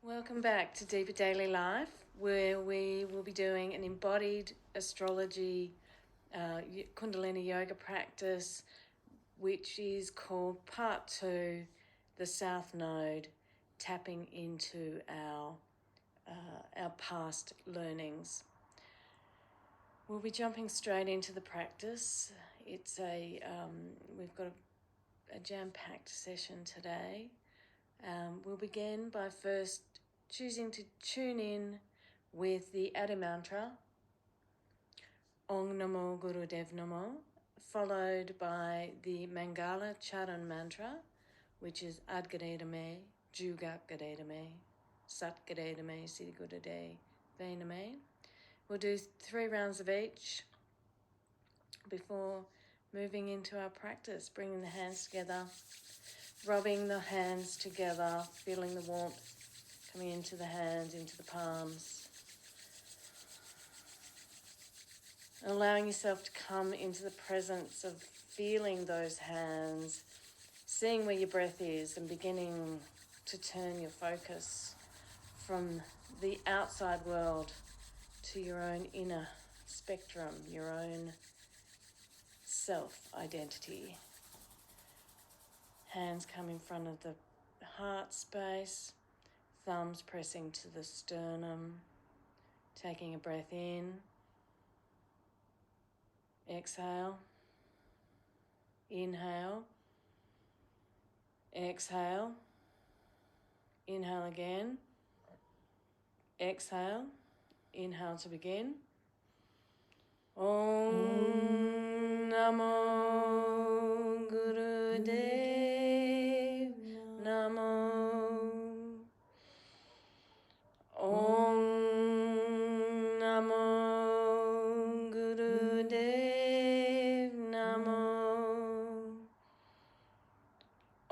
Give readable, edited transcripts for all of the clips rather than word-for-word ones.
Welcome back to Deeper Daily Life, where we will be doing an embodied astrology Kundalini Yoga practice, which is called Part 2, the South Node, tapping into our past learnings. We'll be jumping straight into the practice. It's we've got a jam-packed session today. We'll begin by first choosing to tune in with the Adi mantra, Om Namo Guru Dev Namo, followed by the Mangala Charan mantra, which is Ad Gadedame, Jugat Gadedame, Sat Gadedame, Siddhi Gudade, Vainame. We'll do 3 rounds of each before moving into our practice, bringing the hands together, rubbing the hands together, feeling the warmth coming into the hands, into the palms. Allowing yourself to come into the presence of feeling those hands, seeing where your breath is and beginning to turn your focus from the outside world to your own inner spectrum, your own self-identity. Hands come in front of the heart space, thumbs pressing to the sternum, taking a breath in, exhale, inhale, exhale, inhale again, exhale, inhale to begin. Om Namo Guru Dev Namo. Om Namo Guru Dev Namo.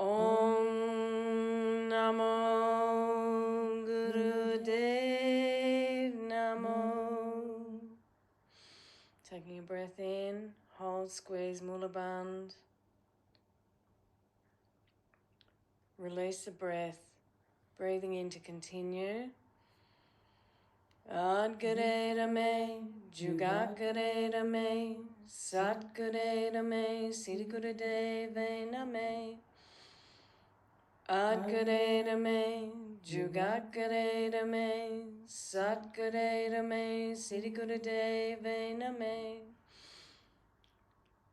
Om Namo Guru Dev Namo. Taking a breath in, hold, squeeze, Mula Bandh. Release the breath, breathing in to continue. Ad Gadedame, Jugat Gadedame, Sat Gadedame, Siddhi Gudade Name. Ad Gadedame, Jugat Gadedame, Sat Gadedame, Siddhi Gudade Name.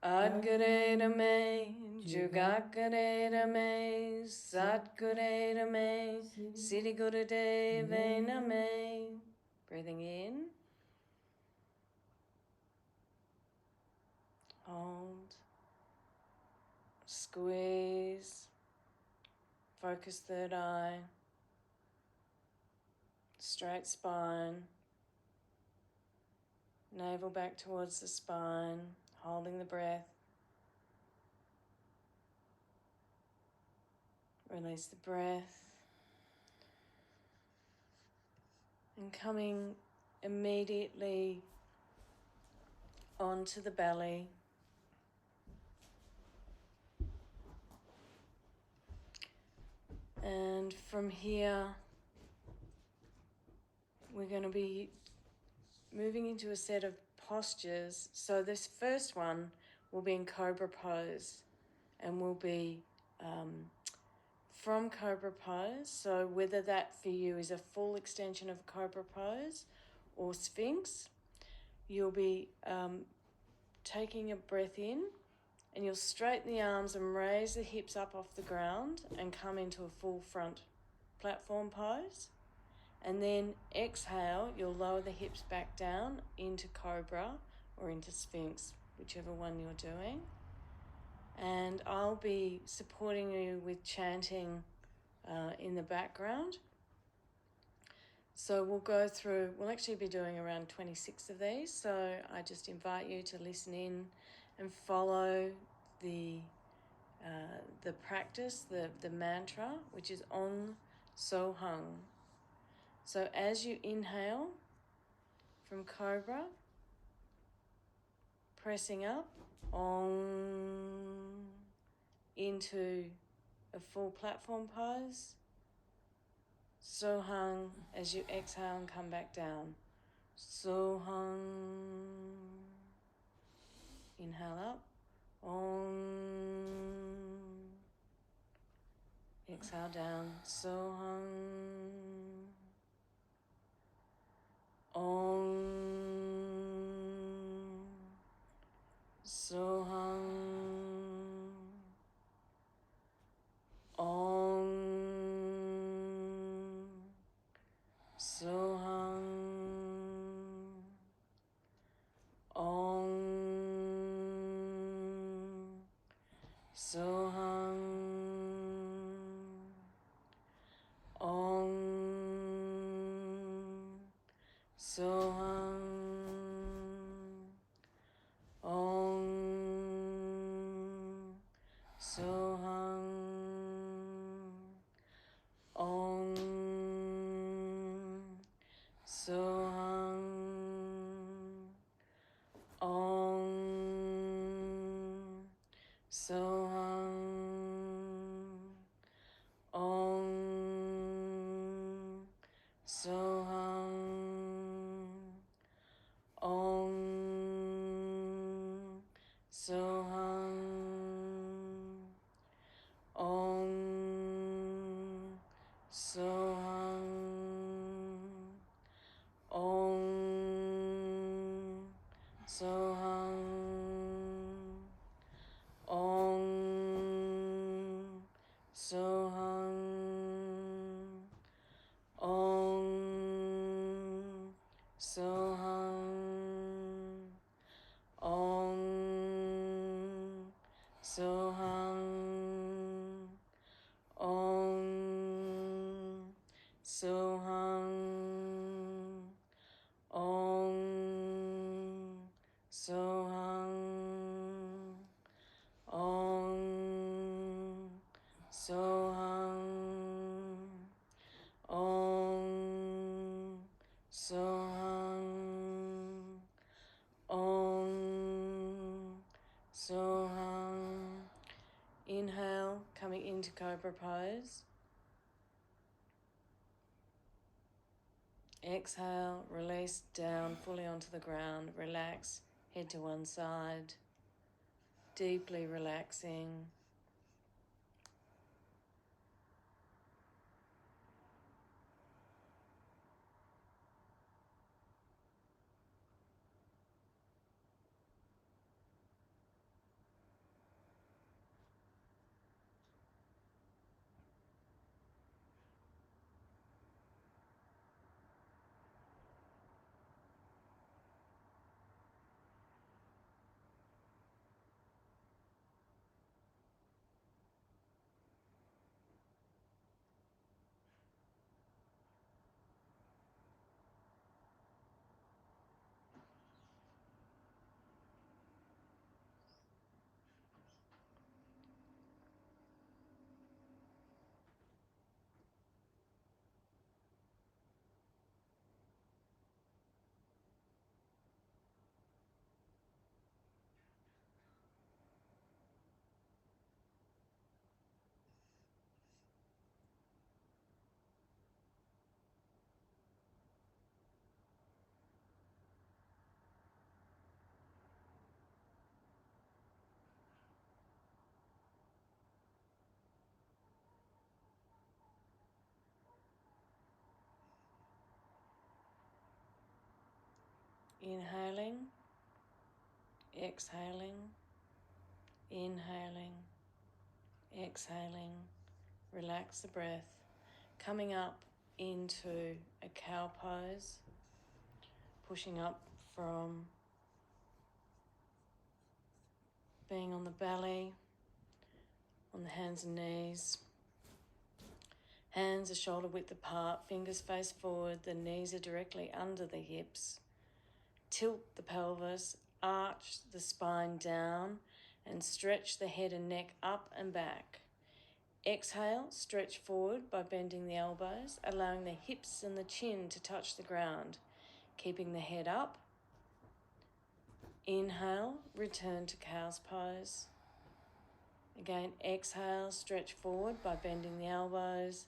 Ad Gadedame, Jugat Gadedame, Sat Gadedame, Siddhi Gudade Name. Breathing in, hold, squeeze, focus third eye, straight spine, navel back towards the spine, holding the breath. Release the breath. And coming immediately onto the belly. And from here, we're going to be moving into a set of postures. So this first one will be in Cobra Pose, and will be from Cobra Pose. So whether that for you is a full extension of Cobra Pose or Sphinx, you'll be taking a breath in, and you'll straighten the arms and raise the hips up off the ground and come into a full front platform pose. And then exhale, you'll lower the hips back down into Cobra or into Sphinx, whichever one you're doing. And I'll be supporting you with chanting in the background. So we'll actually be doing around 26 of these. So I just invite you to listen in and follow the practice, the mantra, which is Om So Hung. So as you inhale from Cobra, pressing up, Om, into a full platform pose. So hung as you exhale and come back down. So hung. Inhale up. Om. Exhale down. So hung. Om. So hung. Om. So hung. Om. So hung. Om. So hung. Om. So hung. Om. So hung. Om. So hung. Om. So hung. Om. So hung. Om. So hung. Om. So hung. Om. So hung. Om. So hung. Om. So hung. Om. So hung. Om. So hung. Om. So hung. Om. So hung. Om. So hung. Inhale, coming into Cobra Pose. Exhale, release down fully onto the ground. Relax, head to one side. Deeply relaxing. Inhaling, exhaling, inhaling, exhaling. Relax the breath. Coming up into a cow pose, pushing up from being on the belly, on the hands and knees. Hands are shoulder width apart, fingers face forward, the knees are directly under the hips. Tilt the pelvis, arch the spine down, and stretch the head and neck up and back. Exhale, stretch forward by bending the elbows, allowing the hips and the chin to touch the ground, keeping the head up. Inhale, return to cow's pose. Again, exhale, stretch forward by bending the elbows.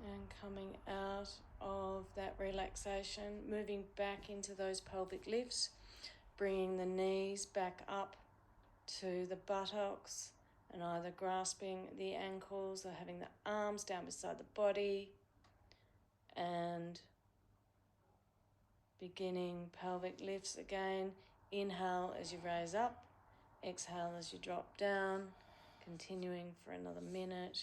And coming out of that relaxation, moving back into those pelvic lifts, bringing the knees back up to the buttocks and either grasping the ankles or having the arms down beside the body, and beginning pelvic lifts again. Inhale as you raise up, exhale as you drop down, continuing for another minute.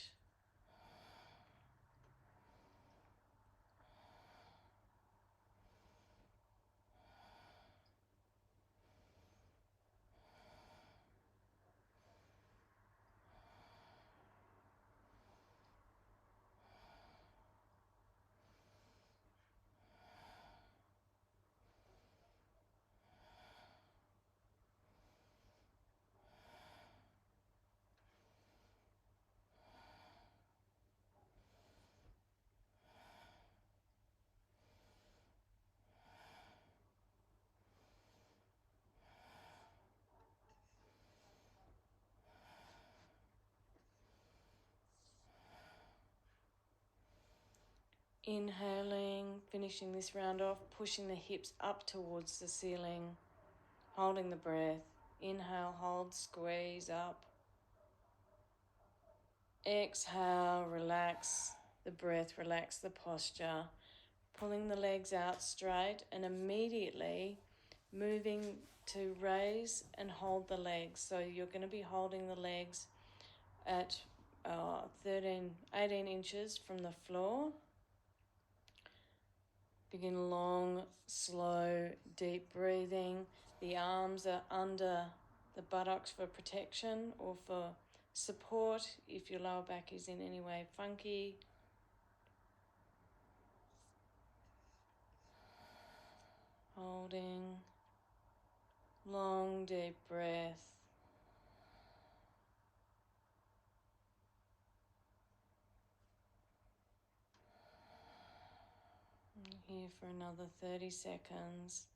Inhaling, finishing this round off, pushing the hips up towards the ceiling, holding the breath. Inhale, hold, squeeze up. Exhale, relax the breath, relax the posture, pulling the legs out straight and immediately moving to raise and hold the legs. So you're going to be holding the legs at 18 inches from the floor. Begin long, slow, deep breathing. The arms are under the buttocks for protection or for support if your lower back is in any way funky. Holding. Long, deep breath. Here for another 30 seconds.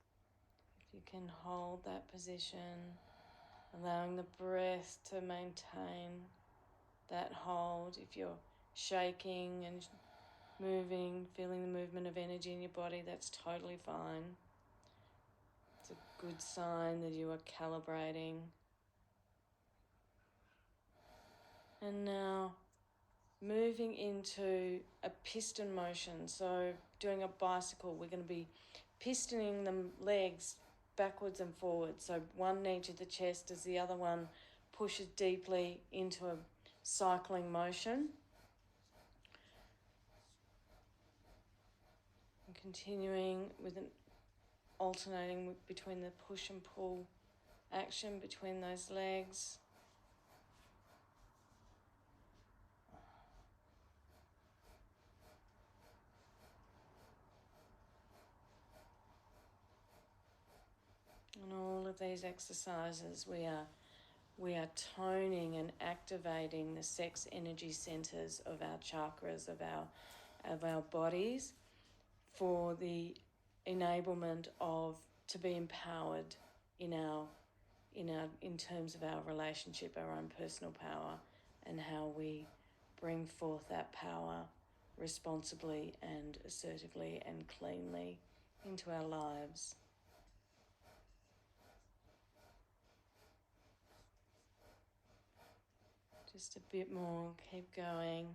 If you can hold that position, allowing the breath to maintain that hold. If you're shaking and moving, feeling the movement of energy in your body, that's totally fine. It's a good sign that you are calibrating. And now moving into a piston motion. So doing a bicycle, we're going to be pistoning the legs backwards and forwards. So one knee to the chest as the other one pushes deeply into a cycling motion. And continuing with an alternating between the push and pull action between those legs. And all of these exercises, we are toning and activating the sex energy centers of our chakras, of our bodies, for the enablement of to be empowered in terms of our relationship, our own personal power, and how we bring forth that power responsibly and assertively and cleanly into our lives. Just a bit more, keep going.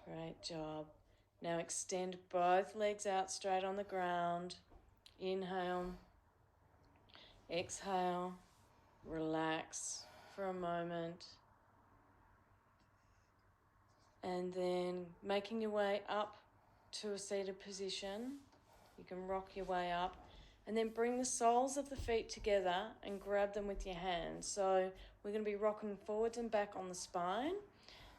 Great job. Now extend both legs out straight on the ground. Inhale. Exhale. Relax for a moment. And then making your way up to a seated position. You can rock your way up. And then bring the soles of the feet together and grab them with your hands. So we're going to be rocking forwards and back on the spine.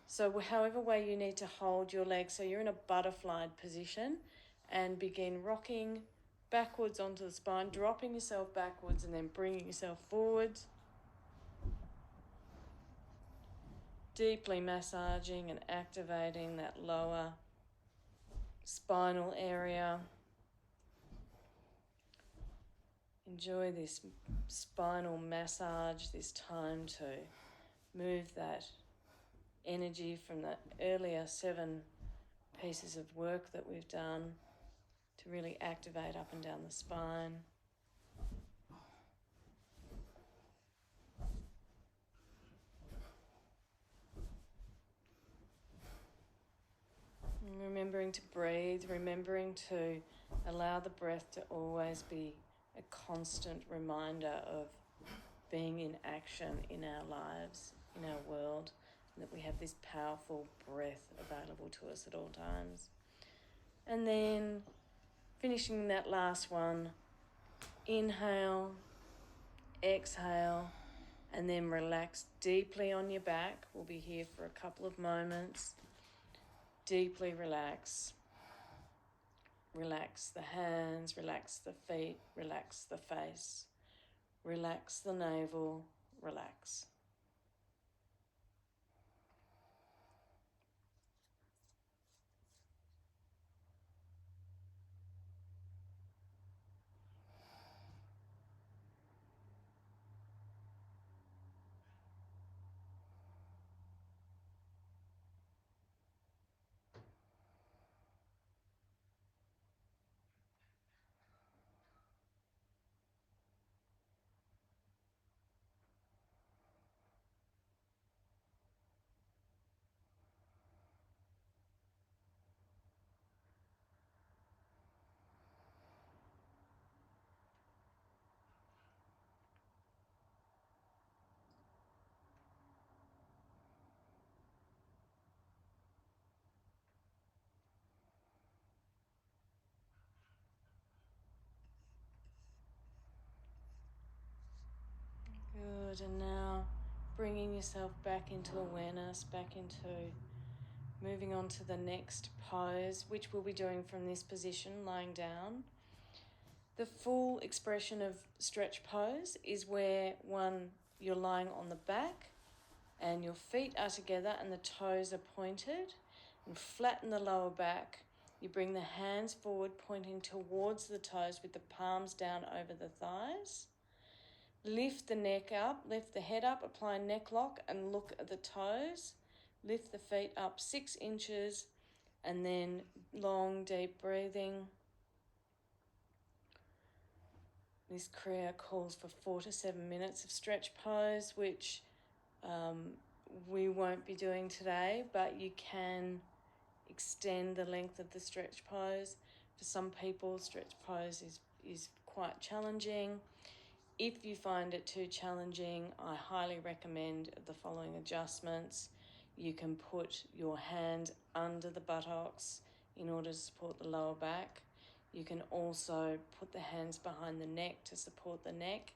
So however way you need to hold your legs, so you're in a butterfly position, and begin rocking backwards onto the spine, dropping yourself backwards and then bringing yourself forwards. deeply massaging and activating that lower spinal area. Enjoy this spinal massage, this time to move that energy from the earlier 7 pieces of work that we've done to really activate up and down the spine. And remembering to breathe, remembering to allow the breath to always be a constant reminder of being in action in our lives, in our world, and that we have this powerful breath available to us at all times. And then finishing that last one, inhale, exhale, and then relax deeply on your back. We'll be here for a couple of moments. Deeply relax. Relax the hands, relax the feet, relax the face, relax the navel, relax. Good, and now bringing yourself back into awareness, back into moving on to the next pose, which we'll be doing from this position, lying down. The full expression of stretch pose is where you're lying on the back and your feet are together and the toes are pointed, and flatten the lower back. You bring the hands forward, pointing towards the toes with the palms down over the thighs. Lift the neck up, lift the head up, apply neck lock and look at the toes. Lift the feet up 6 inches and then long, deep breathing. This kriya calls for 4 to 7 minutes of stretch pose, which we won't be doing today, but you can extend the length of the stretch pose. For some people, stretch pose is quite challenging. If you find it too challenging, I highly recommend the following adjustments. You can put your hand under the buttocks in order to support the lower back. You can also put the hands behind the neck to support the neck.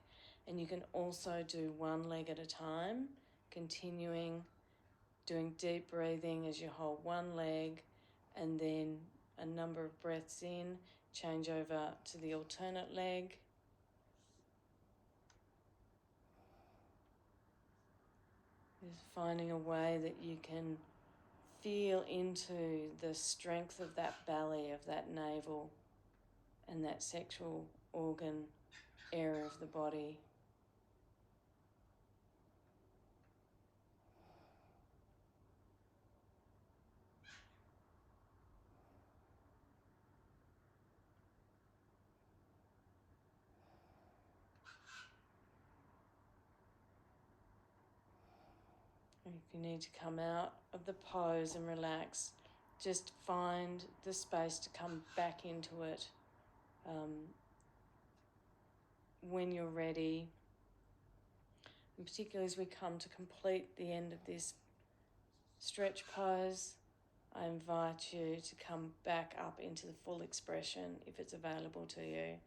And you can also do one leg at a time, continuing doing deep breathing as you hold one leg, and then a number of breaths in, change over to the alternate leg. Just finding a way that you can feel into the strength of that belly, of that navel, and that sexual organ area of the body. And if you need to come out of the pose and relax, just find the space to come back into it when you're ready. And particularly as we come to complete the end of this stretch pose, I invite you to come back up into the full expression if it's available to you.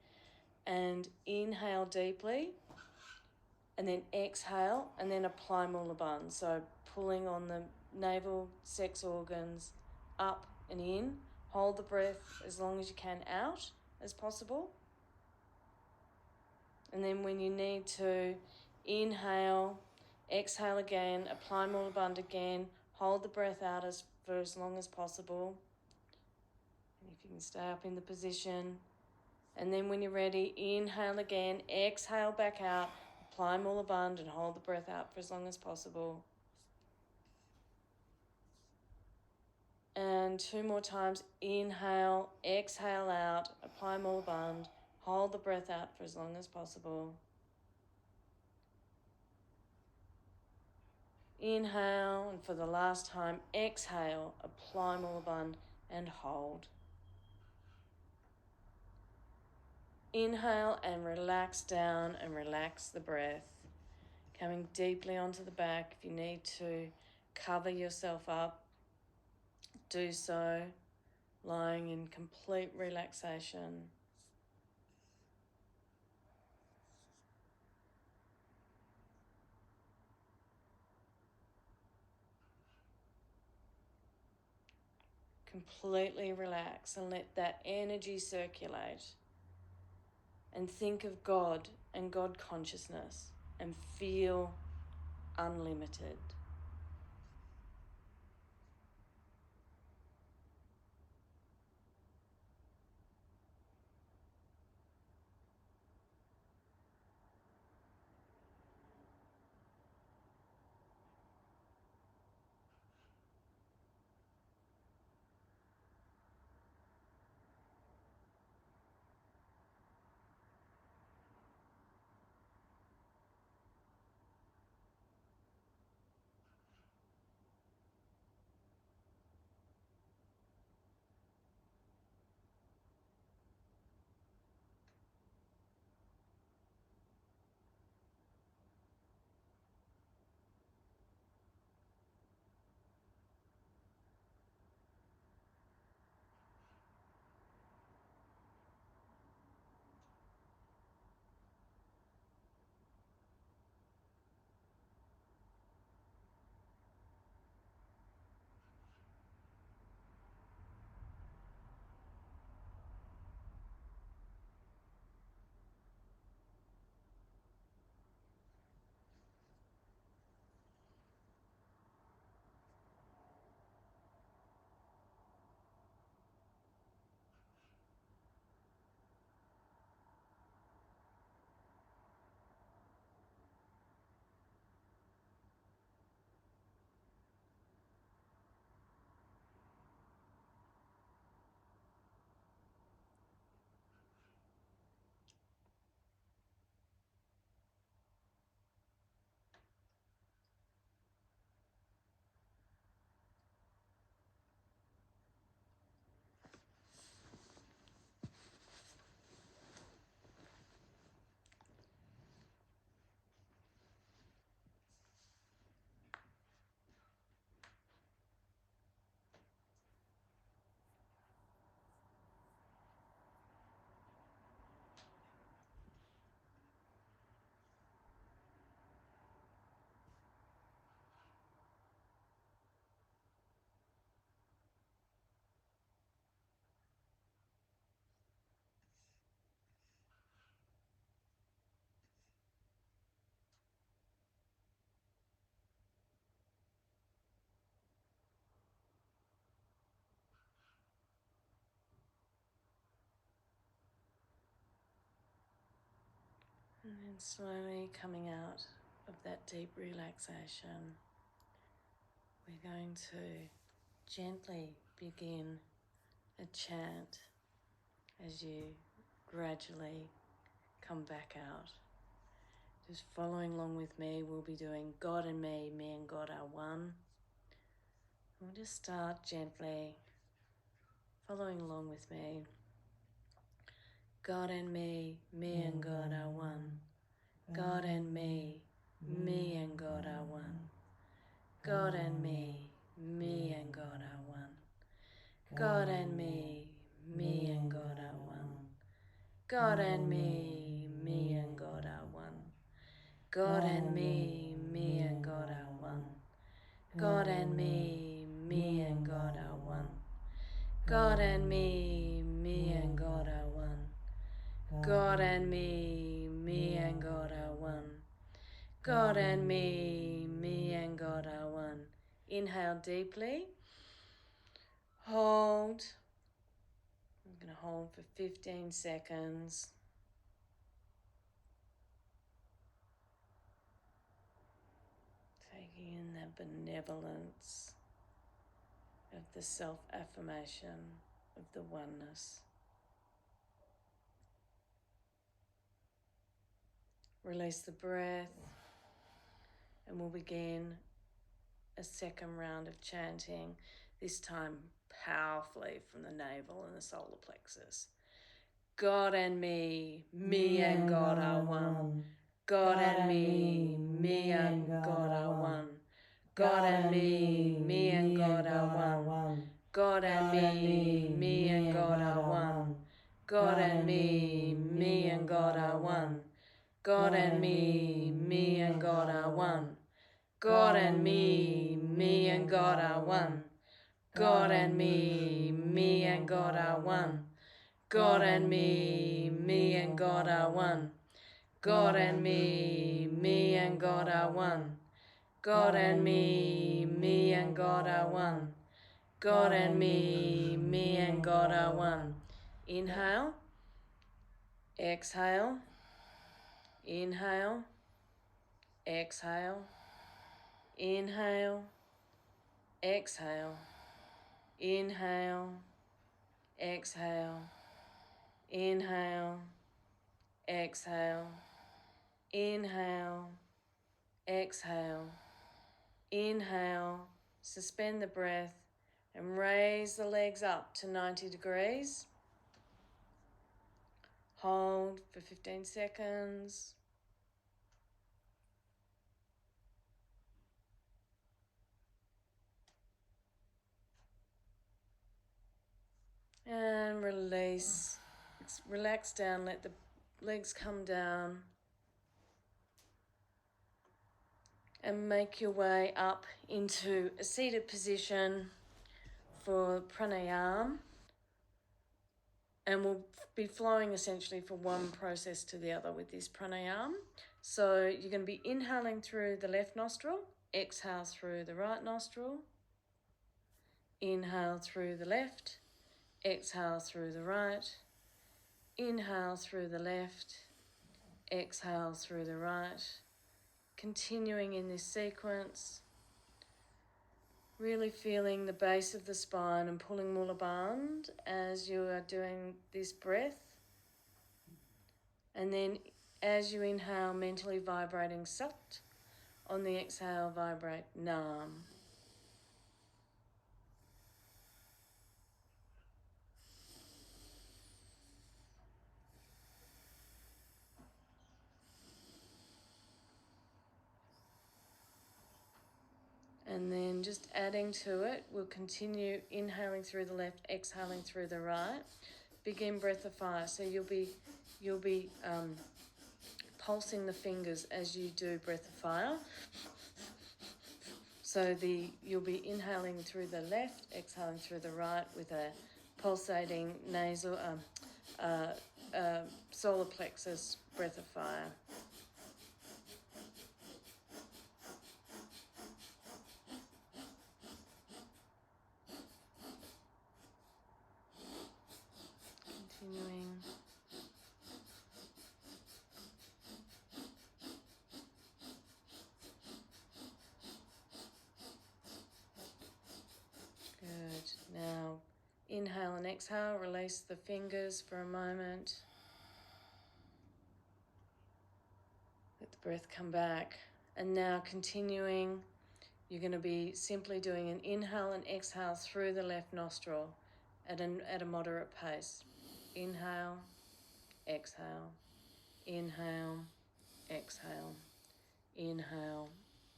And inhale deeply, and then exhale, and then apply Mula Bandha. So pulling on the navel, sex organs, up and in. Hold the breath as long as you can out as possible. And then when you need to, inhale, Exhale again, apply Mula Bandha again, hold the breath out for as long as possible. And if you can stay up in the position. And then when you're ready, inhale again, exhale back out, apply Mula Bandha and hold the breath out for as long as possible. And 2 more times, inhale, exhale out, apply Mula Bandha, hold the breath out for as long as possible. Inhale, and for the last time, exhale, apply Mula Bandha and hold. Inhale and relax down and relax the breath. Coming deeply onto the back. If you need to cover yourself up, do so, lying in complete relaxation. Completely relax and let that energy circulate. And think of God and God consciousness and feel unlimited. And then slowly coming out of that deep relaxation, we're going to gently begin a chant as you gradually come back out. Just following along with me, we'll be doing God and me and God are one. We'll just start gently following along with me. God and me and God are one. God and me and God are one. God and me and God are one. God and me and God are one. God and me and God are one. God and me and God are one. God and me and God are one. God and me and God are one. God and me and God are one. God and me and God are one. Inhale deeply. Hold. I'm going to hold for 15 seconds. Taking in the benevolence of the self-affirmation of the oneness. Release the breath, and we'll begin a second round of chanting, this time powerfully from the navel and the solar plexus. God and me and God are one. God and me and God are one. God and me and God are one. God and me and God are one. God and me and God are one. God and me and God are one. God and me and God are one. God and me and God are one. God and me and God are one. God and me and God are one. God and me and God are one. God and me and God are one. Inhale, exhale, inhale, exhale, inhale, exhale, inhale, exhale, inhale, exhale, inhale, exhale, inhale, suspend the breath and raise the legs up to 90 degrees. Hold for 15 seconds. And release. Relax down, let the legs come down. And make your way up into a seated position for pranayam. And we'll be flowing essentially from one process to the other with this pranayam. So you're going to be inhaling through the left nostril, exhale through the right nostril, inhale through the left, exhale through the right, inhale through the left, exhale through the right. Continuing in this sequence, really feeling the base of the spine and pulling Mula Bandha as you are doing this breath. And then as you inhale, mentally vibrating Sat. On the exhale, vibrate Nam. And then just adding to it, we'll continue inhaling through the left, exhaling through the right. Begin breath of fire. So you'll be pulsing the fingers as you do breath of fire. So you'll be inhaling through the left, exhaling through the right with a pulsating nasal solar plexus breath of fire. Continuing. Good. Now inhale and exhale, release the fingers for a moment. Let the breath come back. And now continuing, you're going to be simply doing an inhale and exhale through the left nostril at a moderate pace. Inhale, exhale, inhale, exhale, inhale,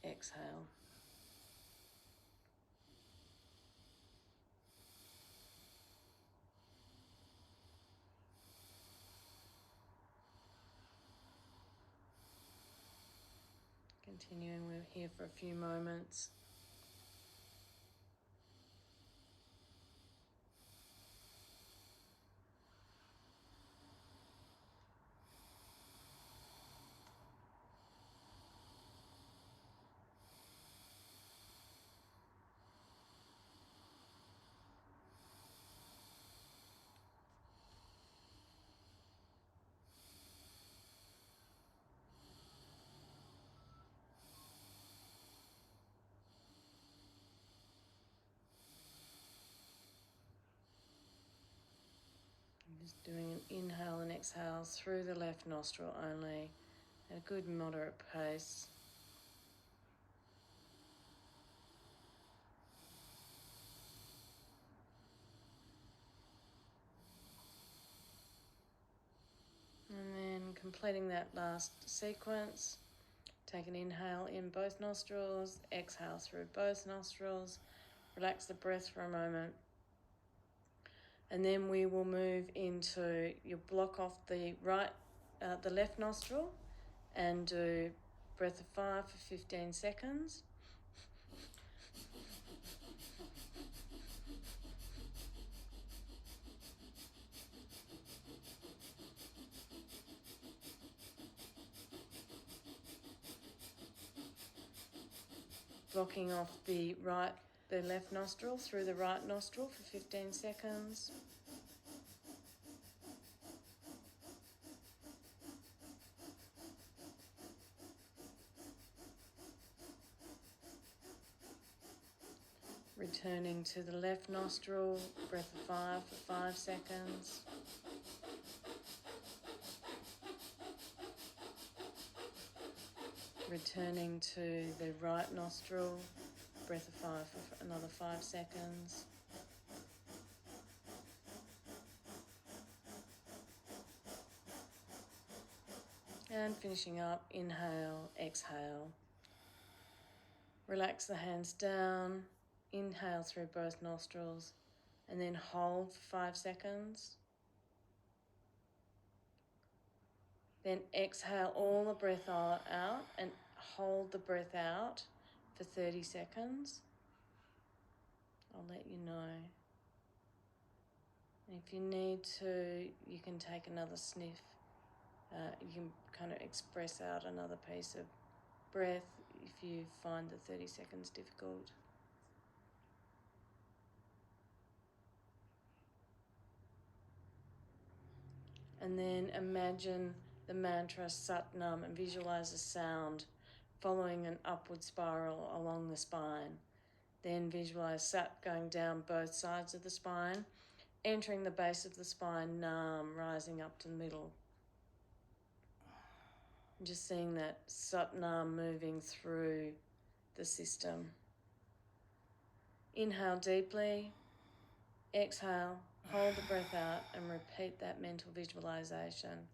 exhale. Continuing, we're here for a few moments. Just doing an inhale and exhale through the left nostril only at a good moderate pace. And then completing that last sequence, take an inhale in both nostrils, exhale through both nostrils, relax the breath for a moment. And then we will move into, you block off the left nostril and do breath of 5 for 15 seconds. Blocking off the left nostril through the right nostril for 15 seconds. Returning to the left nostril, breath of 5 for 5 seconds. Returning to the right nostril, breath of 5 for another 5 seconds. And finishing up, inhale, exhale. Relax the hands down, inhale through both nostrils, and then hold for 5 seconds. Then exhale all the breath out and hold the breath out for 30 seconds. I'll let you know. And if you need to, you can take another sniff. You can kind of express out another piece of breath if you find the 30 seconds difficult. And then imagine the mantra Sat Nam and visualize a sound following an upward spiral along the spine. Then visualize Sat going down both sides of the spine, entering the base of the spine, Nam rising up to the middle. And just seeing that Sat Nam moving through the system. Inhale deeply, exhale, hold the breath out and repeat that mental visualization.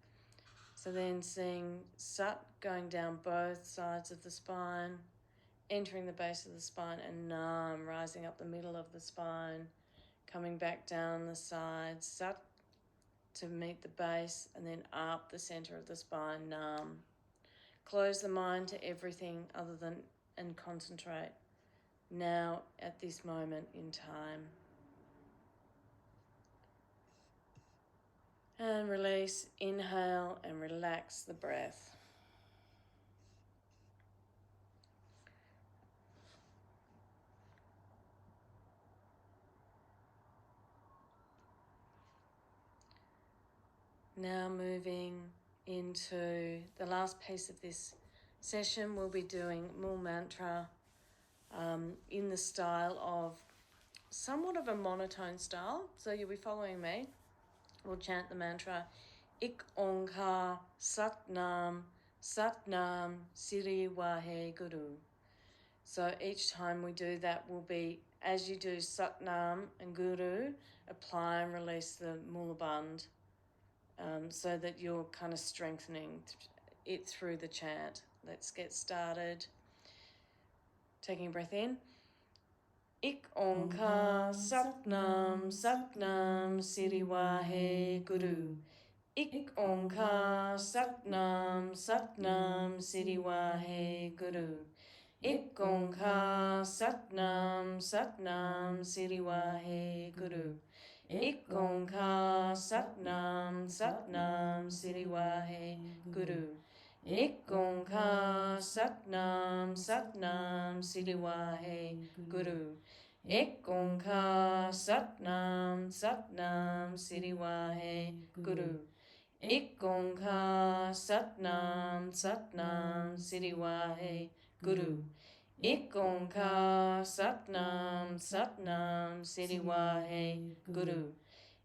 So then seeing Sat going down both sides of the spine, entering the base of the spine, and Nam rising up the middle of the spine, coming back down the sides, Sat to meet the base, and then up the center of the spine, Nam. Close the mind to everything other than and concentrate now at this moment in time. And release, inhale and relax the breath. Now moving into the last piece of this session, we'll be doing Mool Mantra in the style of somewhat of a monotone style. So you'll be following me. We'll chant the mantra Ik Onkar Sat Nam Siri Wahe Guru. So each time we do that will be, as you do Sat Nam and Guru, apply and release the Mulaband. So that you're kind of strengthening it through the chant. Let's get started. Taking a breath in. Ik Onkar Sat Nam Siri Wahe Guru. Ik Onkar Sat Nam Siri Wahe Guru. Ik Onkar Sat Nam Siri Wahe Guru. Ik Onkar Sat Nam Siri Wahe Guru. Ik Onkar Sat Nam Siri Wahe Guru. Ik Onkar Sat Nam Siri Wahe Guru. Ik Onkar Sat Nam Siri Wahe Guru. Ik Onkar Sat Nam Siri Wahe Guru.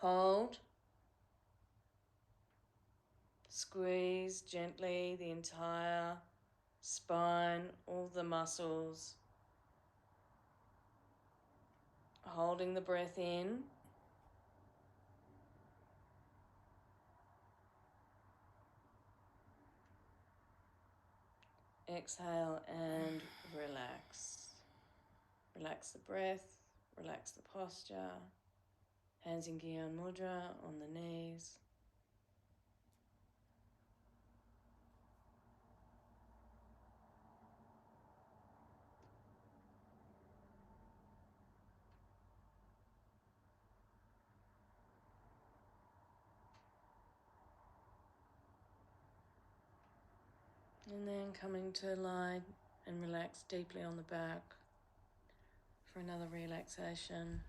Hold. Squeeze gently the entire spine, all the muscles. Holding the breath in. Exhale and relax. Relax the breath, relax the posture. Hands in Gyan Mudra on the knees. And then coming to lie and relax deeply on the back for another relaxation.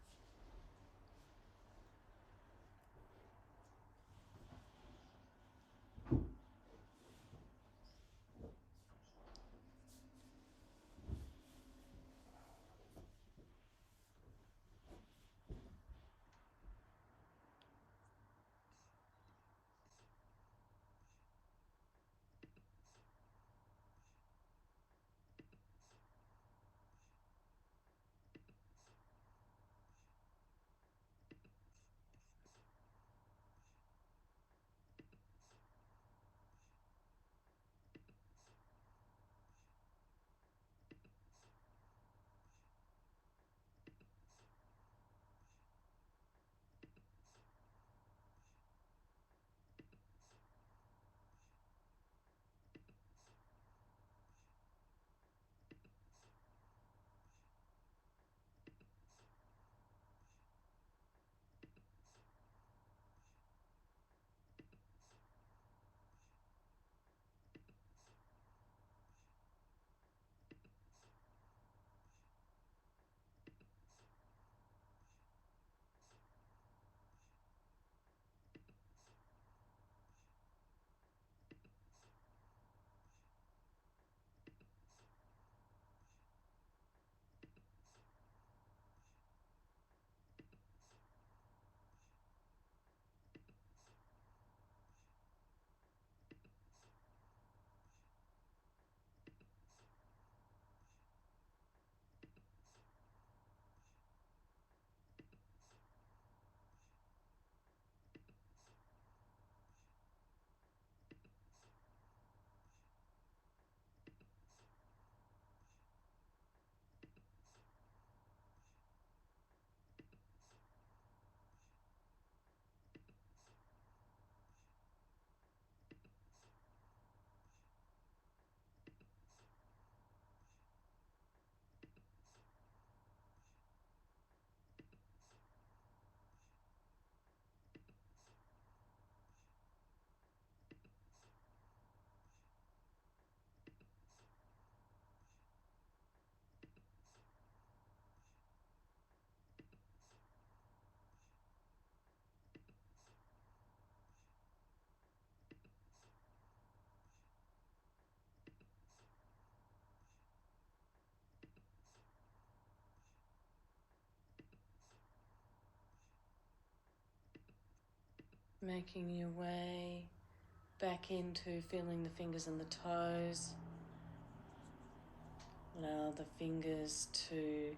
Making your way back into feeling the fingers and the toes. Allow the fingers to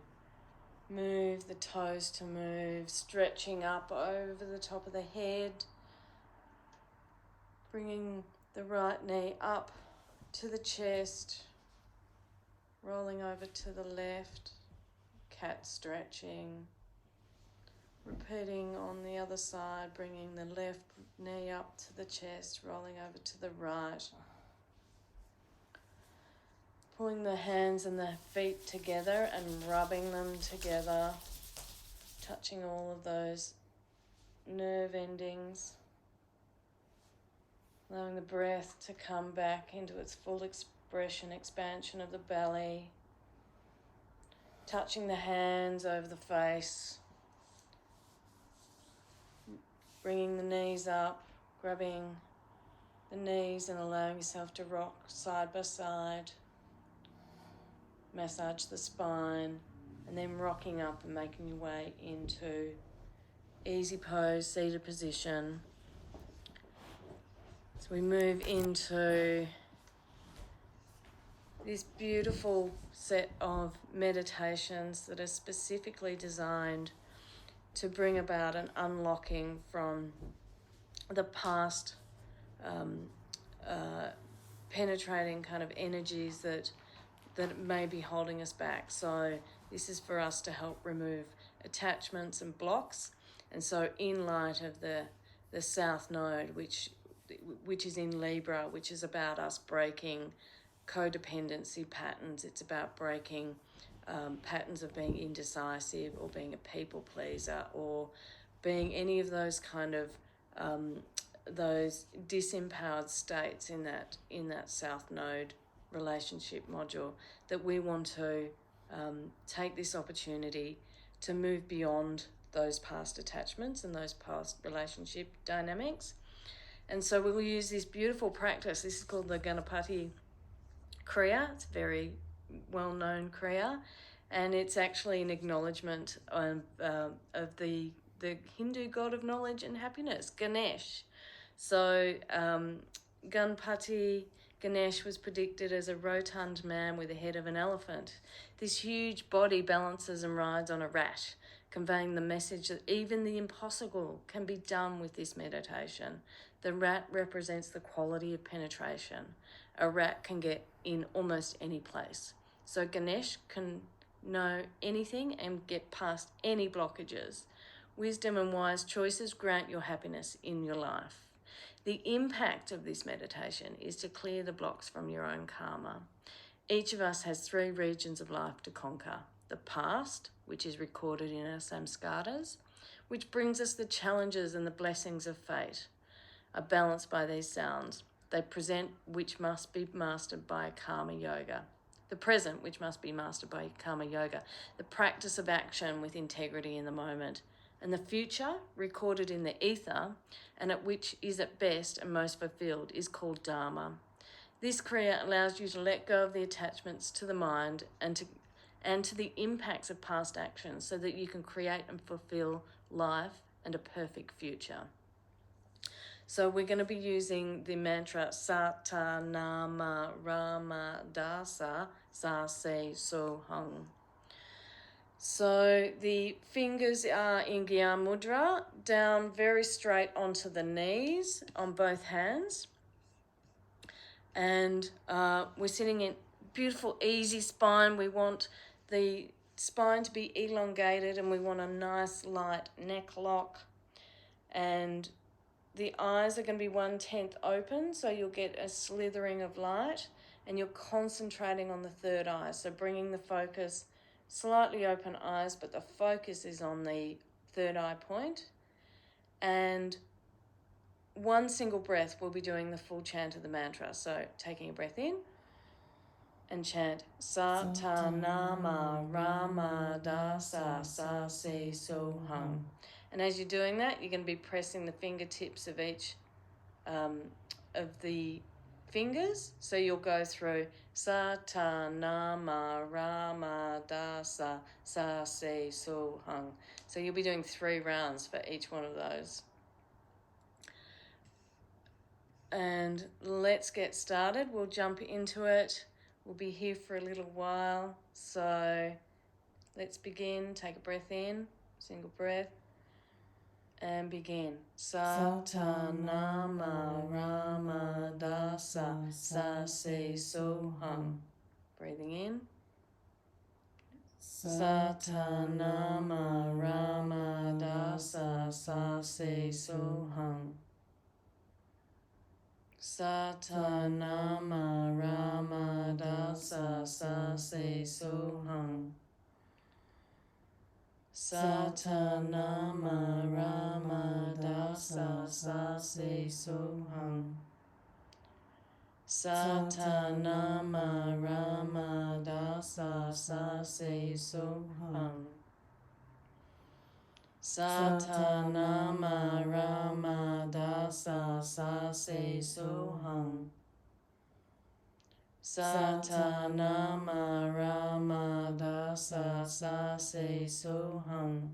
move, the toes to move, stretching up over the top of the head. Bringing the right knee up to the chest, rolling over to the left, cat stretching. Repeating on the other side, bringing the left knee up to the chest, rolling over to the right. Pulling the hands and the feet together and rubbing them together, touching all of those nerve endings. Allowing the breath to come back into its full expression, expansion of the belly. Touching the hands over the face. Bringing the knees up, grabbing the knees and allowing yourself to rock side by side. Massage the spine and then rocking up and making your way into easy pose, seated position. So we move into this beautiful set of meditations that are specifically designed to bring about an unlocking from the past penetrating kind of energies that may be holding us back. So this is for us to help remove attachments and blocks. And so in light of the South Node, which is in Libra, which is about us breaking codependency patterns. It's about breaking patterns of being indecisive or being a people pleaser or being any of those kind of those disempowered states in that South Node relationship module, that we want to take this opportunity to move beyond those past attachments and those past relationship dynamics. And so we'll use this beautiful practice. This is called the Ganapati Kriya. It's a very well-known Kriya, and it's actually an acknowledgement of the Hindu god of knowledge and happiness, Ganesh. So Ganesh was predicted as a rotund man with the head of an elephant. This huge body balances and rides on a rat, conveying the message that even the impossible can be done with this meditation. The rat represents the quality of penetration. A rat can get in almost any place. So Ganesh can know anything and get past any blockages. Wisdom and wise choices grant your happiness in your life. The impact of this meditation is to clear the blocks from your own karma. Each of us has 3 regions of life to conquer. The past, which is recorded in our samskaras, which brings us the challenges and the blessings of fate, are balanced by these sounds. They present, which must be mastered by karma yoga. The present, which must be mastered by karma yoga. The practice of action with integrity in the moment. And the future, recorded in the ether, and at which is at best and most fulfilled, is called Dharma. This Kriya allows you to let go of the attachments to the mind and to the impacts of past actions, so that you can create and fulfill life and a perfect future. So we're going to be using the mantra Sata Nama Rama Dasa Sa Se So Hung. So the fingers are in Gyan Mudra, down very straight onto the knees on both hands. And we're sitting in beautiful, easy spine. We want the spine to be elongated, and we want a nice, light neck lock. And the eyes are going to be 1/10 open, so you'll get a slithering of light, and you're concentrating on the third eye. So bringing the focus, slightly open eyes, but the focus is on the third eye point. And one single breath, we'll be doing the full chant of the mantra. So taking a breath in and chant Sata Nama Rama Dasa Sa Se So Hung. And as you're doing that, you're going to be pressing the fingertips of each of the fingers. So you'll go through Sata Nama Rama Dasa Sa Se So Hung. So you'll be doing 3 rounds for each one of those. And let's get started. We'll jump into it. We'll be here for a little while. So let's begin. Take a breath in, single breath, and begin. Sata Nama Rama Dasa Sa Se So Hung. Breathing in. Sata Nama Rama Dasa Sa Se So Hung. Sata Nama Rama Dasa Sa Se So Hung. Sata Nama Rama Dasa Sa Se So Hung. Sata Nama Rama Dasa Sa Se So Hung. Sata Nama Rama Dasa Sa Se So Hung. Sata Nama Rama Dasa Sa Se So Hung.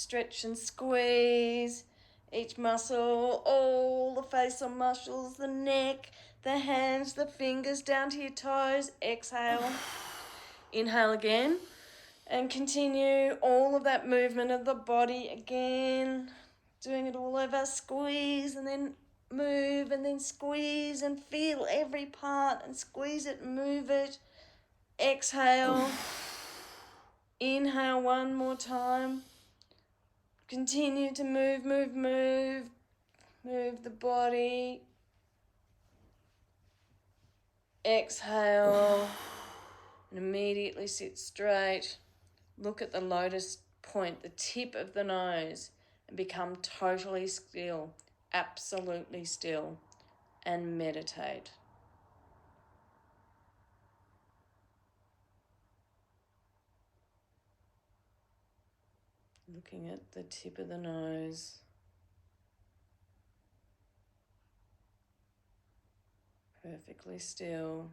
stretch and squeeze each muscle, all the facial muscles, the neck, the hands, the fingers down to your toes. Exhale. Inhale again. And continue all of that movement of the body again. Doing it all over. Squeeze and then move and then squeeze and feel every part and squeeze it and move it. Exhale. Inhale one more time. Continue to move, move, move. Move the body. Exhale. And immediately sit straight. Look at the lotus point, the tip of the nose, and become totally still, absolutely still, and meditate. Looking at the tip of the nose. Perfectly still.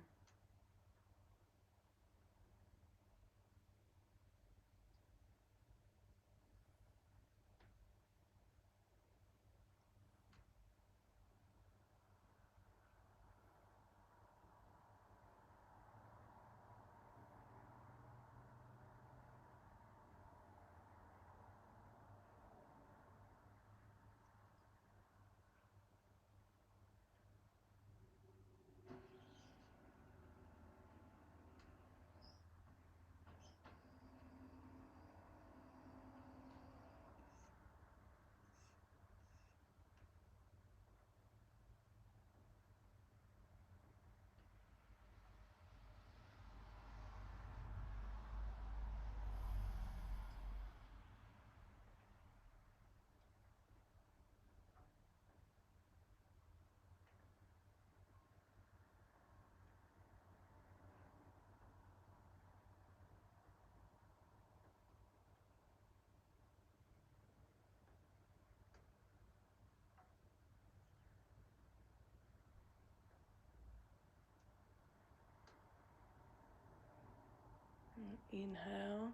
Inhale.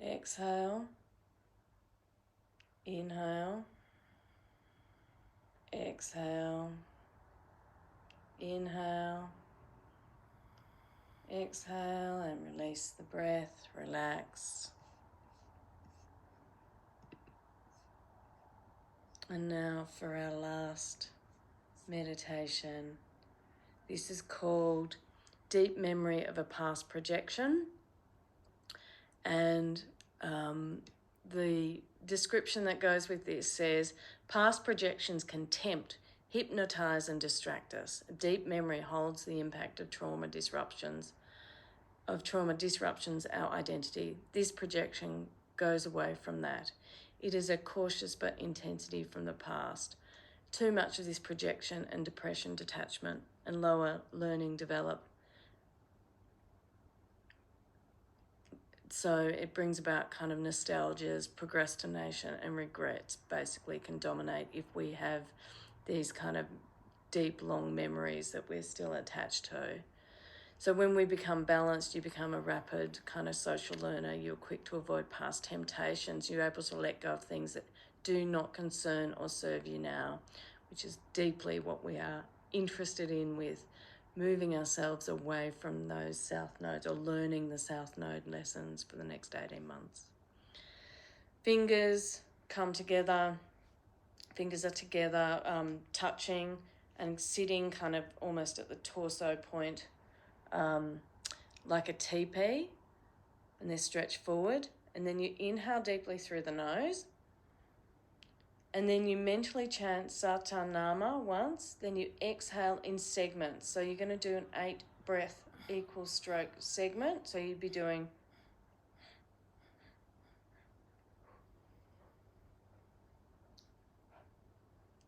Exhale. Inhale. Exhale. Inhale. Exhale and release the breath. Relax. And now for our last meditation. This is called Deep Memory of a Past Projection. And the description that goes with this says, past projections can tempt, hypnotize and distract us. A deep memory holds the impact of trauma disruptions our identity. This projection goes away from that. It is a cautious but intensity from the past. Too much of this projection and depression, detachment and lower learning develop. So it brings about kind of nostalgias, procrastination and regrets basically can dominate if we have these kind of deep, long memories that we're still attached to. So when we become balanced, you become a rapid kind of social learner. You're quick to avoid past temptations. You're able to let go of things that do not concern or serve you now, which is deeply what we are interested in with moving ourselves away from those south nodes or learning the south node lessons for the next 18 months. Fingers come together. Fingers are together, touching and sitting kind of almost at the torso point, like a teepee, and they're stretched forward. And then you inhale deeply through the nose, and then you mentally chant Satanama once, then you exhale in segments. So you're going to do an 8 breath equal stroke segment. So you'd be doing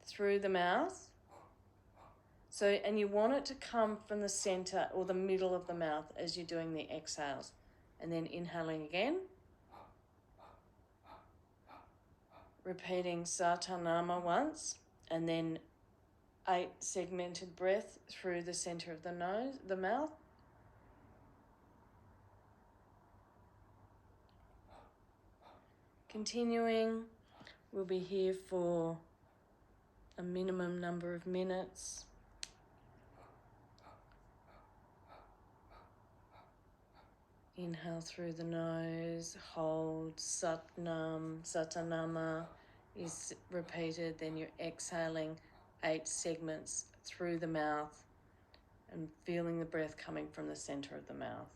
through the mouth. So, and you want it to come from the center or the middle of the mouth as you're doing the exhales. And then inhaling again. Repeating Satanama once, and then 8 segmented breath through the center of the mouth. continuing. We'll be here for a minimum number of minutes. Inhale through the nose, hold, Satnam, Satanama is repeated, then you're exhaling 8 segments through the mouth and feeling the breath coming from the center of the mouth.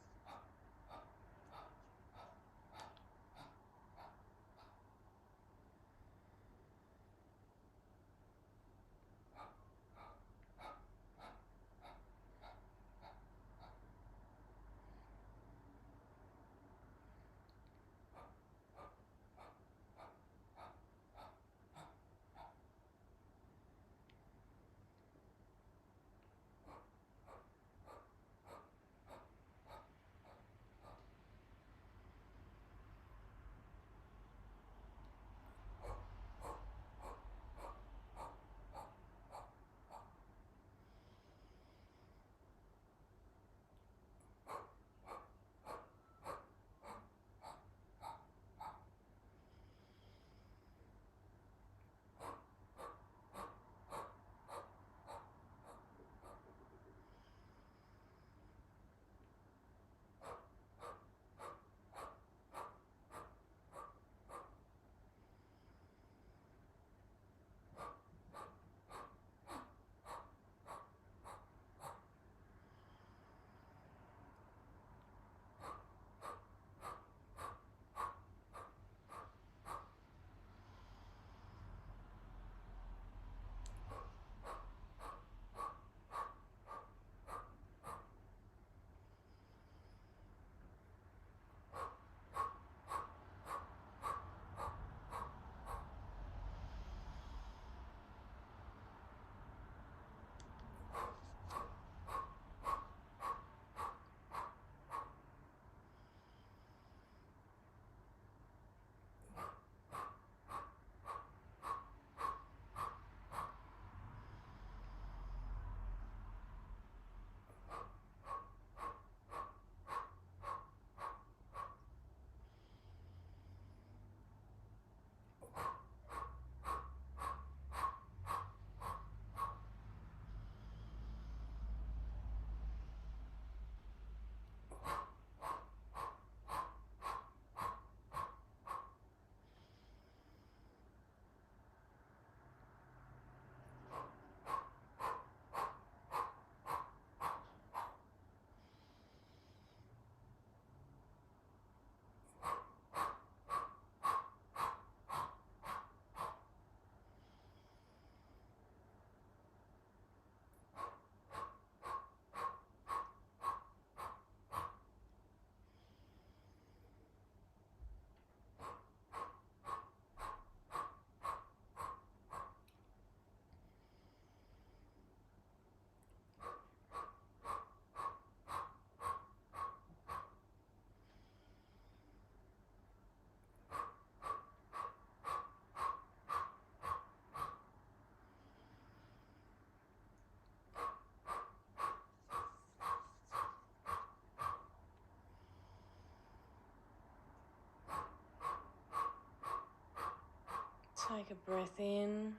Take a breath in,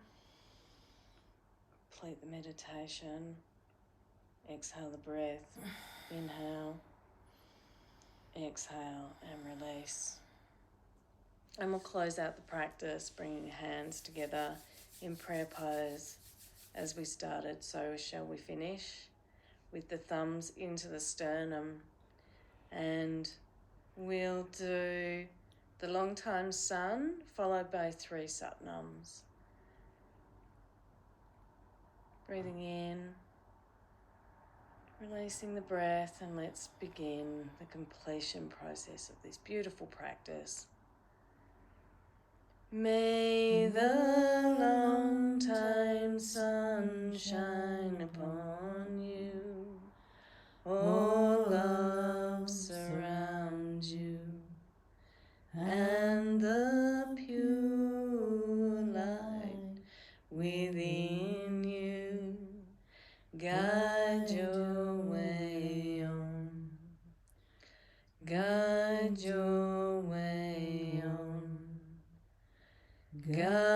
complete the meditation, exhale the breath, inhale, exhale and release. And we'll close out the practice, bringing your hands together in prayer pose as we started. So shall we finish with the thumbs into the sternum, and we'll do the long time sun followed by 3 satnams. Breathing in, releasing the breath, and let's begin the completion process of this beautiful practice. May the long time sun shine upon you, all love surround you, and the pure light within you guide your way on, guide your way on. ga